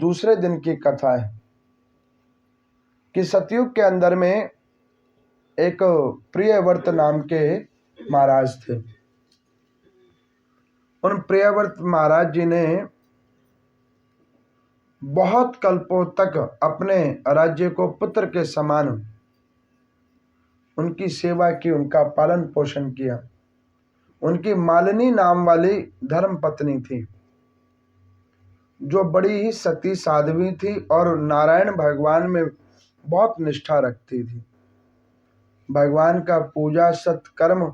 दूसरे दिन की कथा है कि सतयुग के अंदर में एक प्रियव्रत नाम के महाराज थे। उन प्रियव्रत महाराज जी ने बहुत कल्पों तक अपने राज्य को पुत्र के समान उनकी सेवा की, उनका पालन पोषण किया। उनकी मालिनी नाम वाली धर्म पत्नी थी जो बड़ी ही सती साध्वी थी और नारायण भगवान में बहुत निष्ठा रखती थी। भगवान का पूजा, सत्कर्म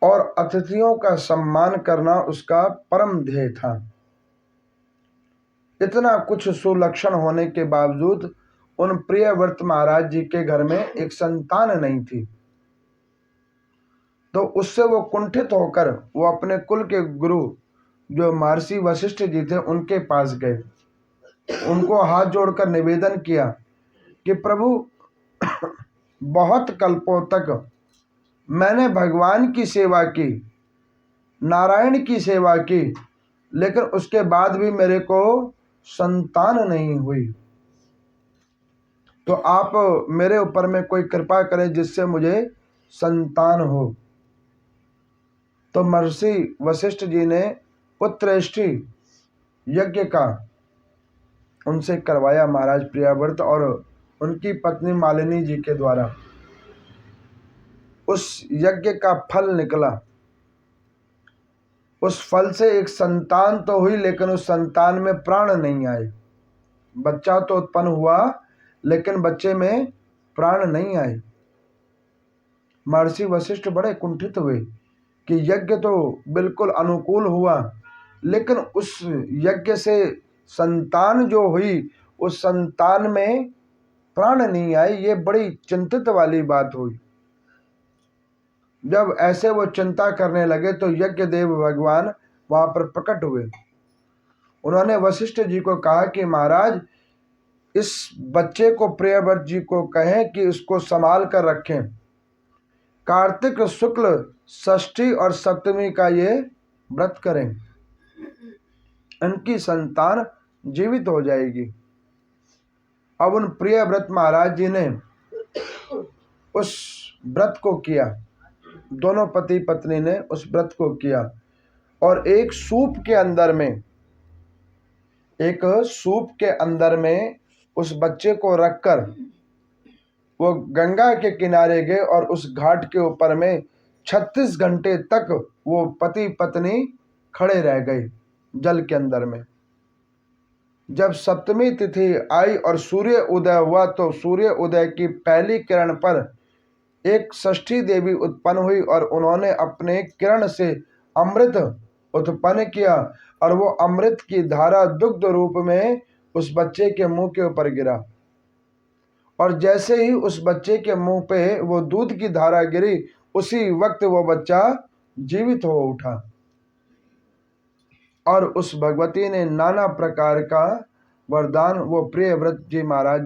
और अतिथियों का सम्मान करना उसका परम ध्येय था। इतना कुछ सुलक्षण होने के बावजूद उन प्रियव्रत महाराज जी के घर में एक संतान नहीं थी। तो उससे वो कुंठित होकर वो अपने कुल के गुरु जो महर्षि वशिष्ठ जी थे उनके पास गए। उनको हाथ जोड़कर निवेदन किया कि प्रभु, बहुत कल्पों तक मैंने भगवान की सेवा की, नारायण की सेवा की, लेकिन उसके बाद भी मेरे को संतान नहीं हुई। तो आप मेरे ऊपर में कोई कृपा करें जिससे मुझे संतान हो। तो महर्षि वशिष्ठ जी ने पुत्रेष्टि यज्ञ का उनसे करवाया महाराज प्रियव्रत और उनकी पत्नी मालिनी जी के द्वारा। उस यज्ञ का फल निकला। उस फल से एक संतान तो हुई, लेकिन उस संतान में प्राण नहीं आए। बच्चा तो उत्पन्न हुआ लेकिन बच्चे में प्राण नहीं आए। महर्षि वशिष्ठ बड़े कुंठित हुए कि यज्ञ तो बिल्कुल अनुकूल हुआ, लेकिन उस यज्ञ से संतान जो हुई उस संतान में प्राण नहीं आए। ये बड़ी चिंतित वाली बात हुई। जब ऐसे वो चिंता करने लगे तो यज्ञ देव भगवान वहां पर प्रकट हुए। उन्होंने वशिष्ठ जी को कहा कि महाराज, इस बच्चे को प्रियव्रत जी को कहें कि इसको संभाल कर रखें। कार्तिक शुक्ल षष्ठी और सप्तमी का ये व्रत करें, इनकी संतान जीवित हो जाएगी। अब उन प्रियव्रत महाराज जी ने उस व्रत को किया। दोनों पति पत्नी ने उस व्रत को किया और एक सूप के अंदर में उस बच्चे को रखकर वो गंगा के किनारे गए और उस घाट के ऊपर में 36 घंटे तक वो पति पत्नी खड़े रह गए जल के अंदर में। जब सप्तमी तिथि आई और सूर्य उदय हुआ तो सूर्य उदय की पहली किरण पर एक षष्ठी देवी उत्पन्न हुई और उन्होंने अपने किरण से अमृत उत्पन्न किया और वो अमृत की धारा दुग्ध रूप में उस बच्चे के मुंह के ऊपर गिरा। और जैसे ही उस बच्चे के मुंह पे वो दूध की धारा गिरी, उसी वक्त वो बच्चा जीवित हो उठा। और उस भगवती ने नाना प्रकार का वरदान वो प्रियव्रत जी महाराज